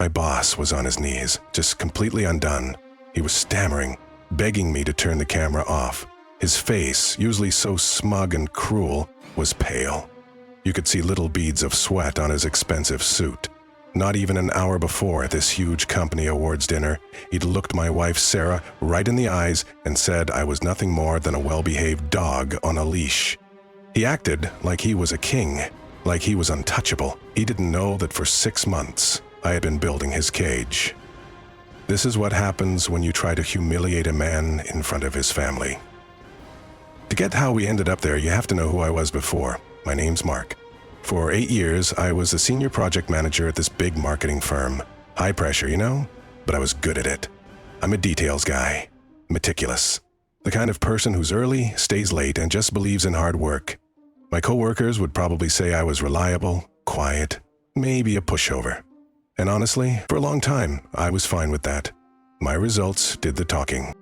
My boss was on his knees, just completely undone. He was stammering, begging me to turn the camera off. His face, usually so smug and cruel, was pale. You could see little beads of sweat on his expensive suit. Not even an hour before at this huge company awards dinner, he'd looked my wife Sarah right in the eyes and said I was nothing more than a well-behaved dog on a leash. He acted like he was a king, like he was untouchable. He didn't know that for 6 months I had been building his cage. This is what happens when you try to humiliate a man in front of his family. To get how we ended up there, you have to know who I was before. My name's Mark. For 8 years, I was the senior project manager at this big marketing firm. High pressure, you know? But I was good at it. I'm a details guy. Meticulous. The kind of person who's early, stays late, and just believes in hard work. My coworkers would probably say I was reliable, quiet, maybe a pushover. And honestly, for a long time, I was fine with that. My results did the talking.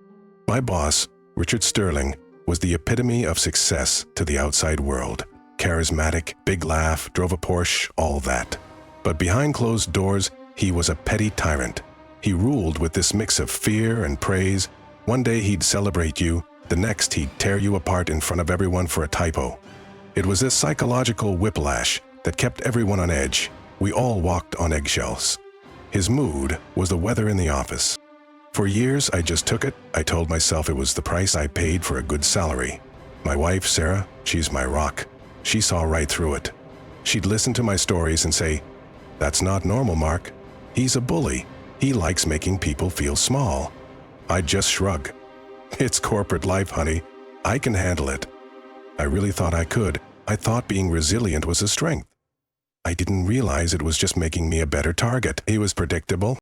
My boss, Richard Sterling, was the epitome of success to the outside world. Charismatic, big laugh, drove a Porsche, all that. But behind closed doors, he was a petty tyrant. He ruled with this mix of fear and praise. One day he'd celebrate you, the next he'd tear you apart in front of everyone for a typo. It was this psychological whiplash that kept everyone on edge. We all walked on eggshells. His mood was the weather in the office. For years, I just took it. I told myself it was the price I paid for a good salary. My wife, Sarah, she's my rock. She saw right through it. She'd listen to my stories and say, "That's not normal, Mark. He's a bully. He likes making people feel small." I'd just shrug. "It's corporate life, honey. I can handle it." I really thought I could. I thought being resilient was a strength. I didn't realize it was just making me a better target. He was predictable.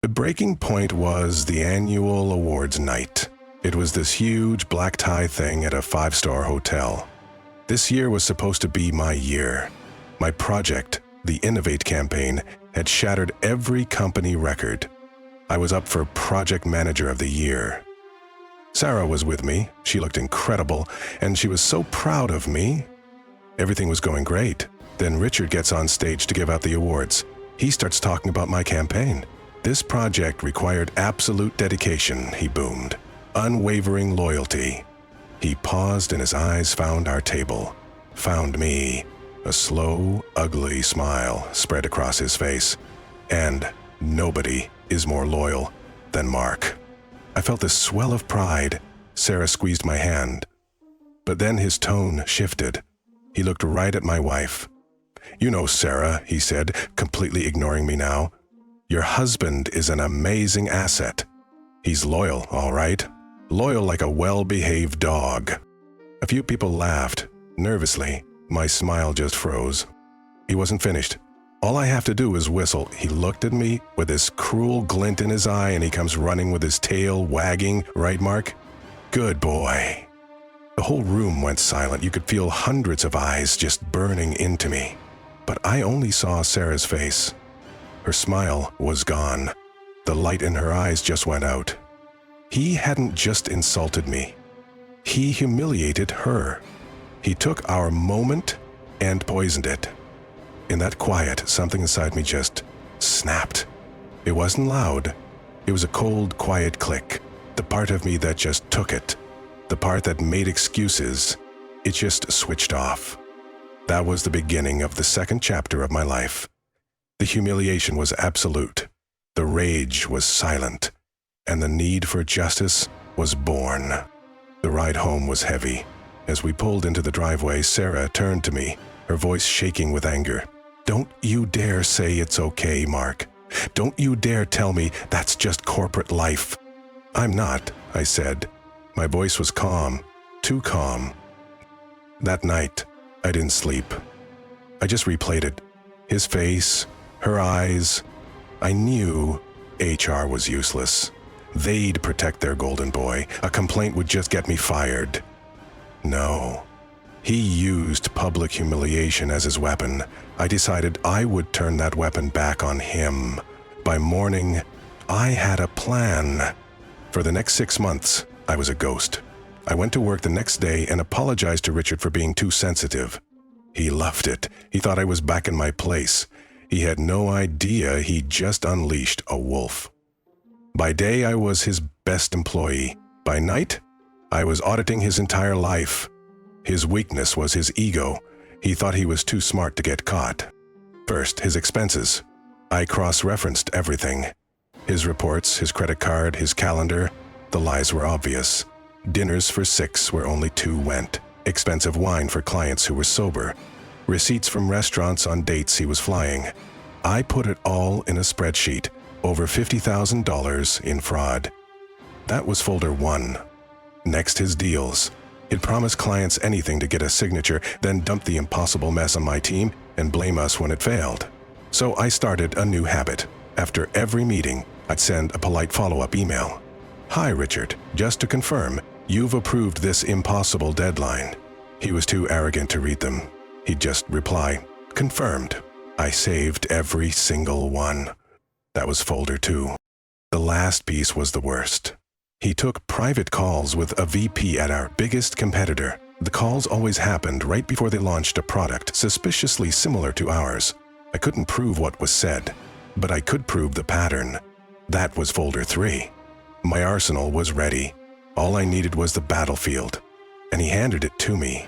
The breaking point was the annual awards night. It was this huge black tie thing at a 5-star hotel. This year was supposed to be my year. My project, the Innovate campaign, had shattered every company record. I was up for Project Manager of the Year. Sarah was with me. She looked incredible, and she was so proud of me. Everything was going great. Then Richard gets on stage to give out the awards. He starts talking about my campaign. This project required absolute dedication, he boomed. Unwavering loyalty. He paused and his eyes found our table. Found me. A slow, ugly smile spread across his face. And nobody is more loyal than Mark. I felt this swell of pride. Sarah squeezed my hand. But then his tone shifted. He looked right at my wife. "You know, Sarah," he said, completely ignoring me now, "your husband is an amazing asset. He's loyal, all right. Loyal like a well-behaved dog." A few people laughed. Nervously, my smile just froze. He wasn't finished. "All I have to do is whistle." He looked at me with this cruel glint in his eye and he comes running with his tail wagging. "Right, Mark? Good boy." The whole room went silent. You could feel hundreds of eyes just burning into me. But I only saw Sarah's face. Her smile was gone. The light in her eyes just went out. He hadn't just insulted me. He humiliated her. He took our moment and poisoned it. In that quiet, something inside me just snapped. It wasn't loud. It was a cold, quiet click. The part of me that just took it. The part that made excuses. It just switched off. That was the beginning of the second chapter of my life. The humiliation was absolute. The rage was silent. And the need for justice was born. The ride home was heavy. As we pulled into the driveway, Sarah turned to me, her voice shaking with anger. "Don't you dare say it's okay, Mark. Don't you dare tell me that's just corporate life." "I'm not," I said. My voice was calm, too calm. That night, I didn't sleep. I just replayed it. His face, her eyes. I knew HR was useless. They'd protect their golden boy. A complaint would just get me fired. No. He used public humiliation as his weapon. I decided I would turn that weapon back on him. By morning, I had a plan. For the next 6 months, I was a ghost. I went to work the next day and apologized to Richard for being too sensitive. He loved it. He thought I was back in my place. He had no idea he'd just unleashed a wolf. By day, I was his best employee. By night, I was auditing his entire life. His weakness was his ego. He thought he was too smart to get caught. First, his expenses. I cross-referenced everything. His reports, his credit card, his calendar. The lies were obvious. Dinners for 6 where only 2 went. Expensive wine for clients who were sober. Receipts from restaurants on dates he was flying. I put it all in a spreadsheet. Over $50,000 in fraud. That was folder 1. Next, his deals. He'd promise clients anything to get a signature, then dump the impossible mess on my team and blame us when it failed. So I started a new habit. After every meeting, I'd send a polite follow-up email. "Hi, Richard. Just to confirm, you've approved this impossible deadline." He was too arrogant to read them. He'd just reply, "Confirmed." I saved every single one. That was folder 2. The last piece was the worst. He took private calls with a VP at our biggest competitor. The calls always happened right before they launched a product suspiciously similar to ours. I couldn't prove what was said, but I could prove the pattern. That was folder 3. My arsenal was ready. All I needed was the battlefield, and he handed it to me.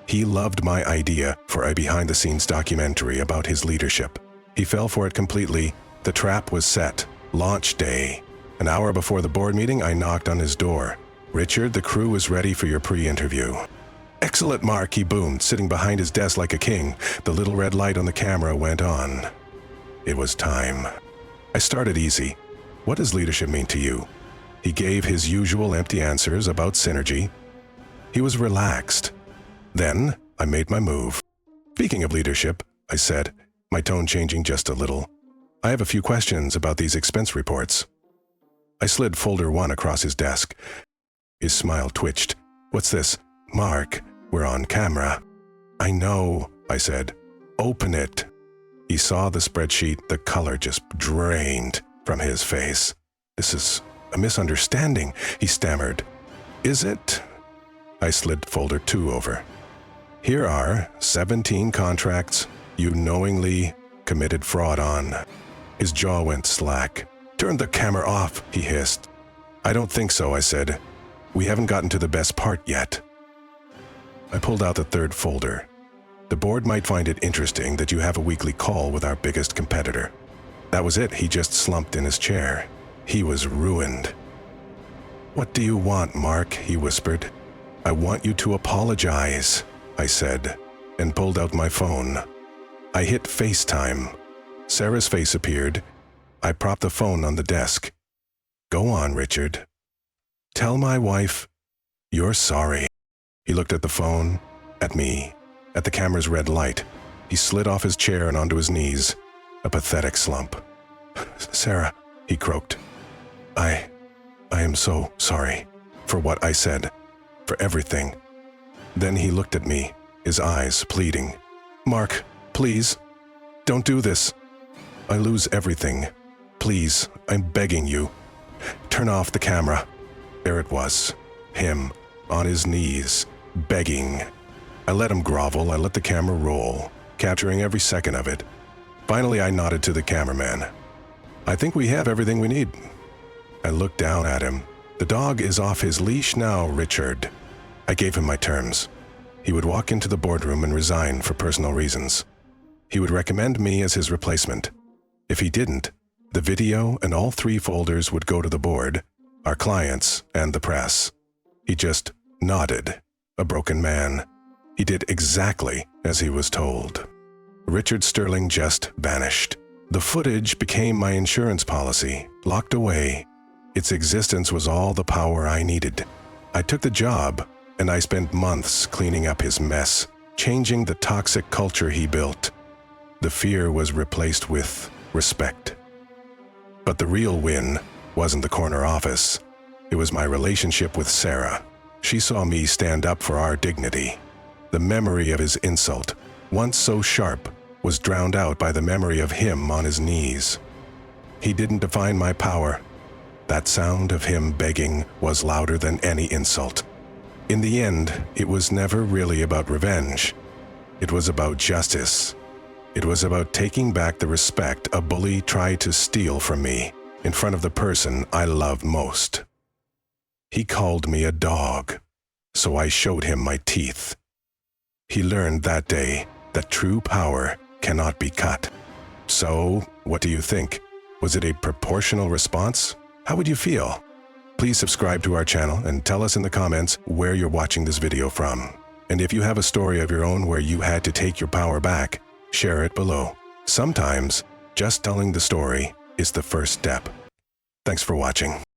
He loved my idea for a behind-the-scenes documentary about his leadership. He fell for it completely. The trap was set. Launch day. An hour before the board meeting, I knocked on his door. "Richard, the crew is ready for your pre-interview." "Excellent, Mark," he boomed, sitting behind his desk like a king. The little red light on the camera went on. It was time. I started easy. "What does leadership mean to you?" He gave his usual empty answers about synergy. He was relaxed. Then I made my move. "Speaking of leadership," I said, my tone changing just a little, "I have a few questions about these expense reports." I slid folder 1 across his desk. His smile twitched. "What's this?" "Mark, we're on camera." "I know," I said. "Open it." He saw the spreadsheet. The color just drained from his face. "This is a misunderstanding," he stammered. "Is it?" I slid folder 2 over. "Here are 17 contracts you knowingly committed fraud on." His jaw went slack. "Turn the camera off," he hissed. "I don't think so," I said. "We haven't gotten to the best part yet." I pulled out the 3rd folder. "The board might find it interesting that you have a weekly call with our biggest competitor." That was it. He just slumped in his chair. He was ruined. "What do you want, Mark?" he whispered. "I want you to apologize," I said, and pulled out my phone. I hit FaceTime. Sarah's face appeared. I propped the phone on the desk. "Go on, Richard. Tell my wife you're sorry." He looked at the phone, at me, at the camera's red light. He slid off his chair and onto his knees, a pathetic slump. "Sarah," he croaked. I am so sorry for what I said, for everything." Then he looked at me, his eyes pleading. "Mark, please, don't do this. I lose everything. Please, I'm begging you. Turn off the camera." There it was, him, on his knees, begging. I let him grovel. I let the camera roll, capturing every second of it. Finally, I nodded to the cameraman. "I think we have everything we need." I looked down at him. "The dog is off his leash now, Richard." I gave him my terms. He would walk into the boardroom and resign for personal reasons. He would recommend me as his replacement. If he didn't, the video and all 3 folders would go to the board, our clients, and the press. He just nodded, a broken man. He did exactly as he was told. Richard Sterling just vanished. The footage became my insurance policy, locked away. Its existence was all the power I needed. I took the job, and I spent months cleaning up his mess, changing the toxic culture he built. The fear was replaced with respect. But the real win wasn't the corner office. It was my relationship with Sarah. She saw me stand up for our dignity. The memory of his insult, once so sharp, was drowned out by the memory of him on his knees. He didn't define my power. That sound of him begging was louder than any insult. In the end, it was never really about revenge. It was about justice. It was about taking back the respect a bully tried to steal from me in front of the person I loved most. He called me a dog, so I showed him my teeth. He learned that day that true power cannot be cut. So, what do you think? Was it a proportional response? How would you feel? Please subscribe to our channel and tell us in the comments where you're watching this video from. And if you have a story of your own where you had to take your power back, share it below. Sometimes, just telling the story is the first step. Thanks for watching.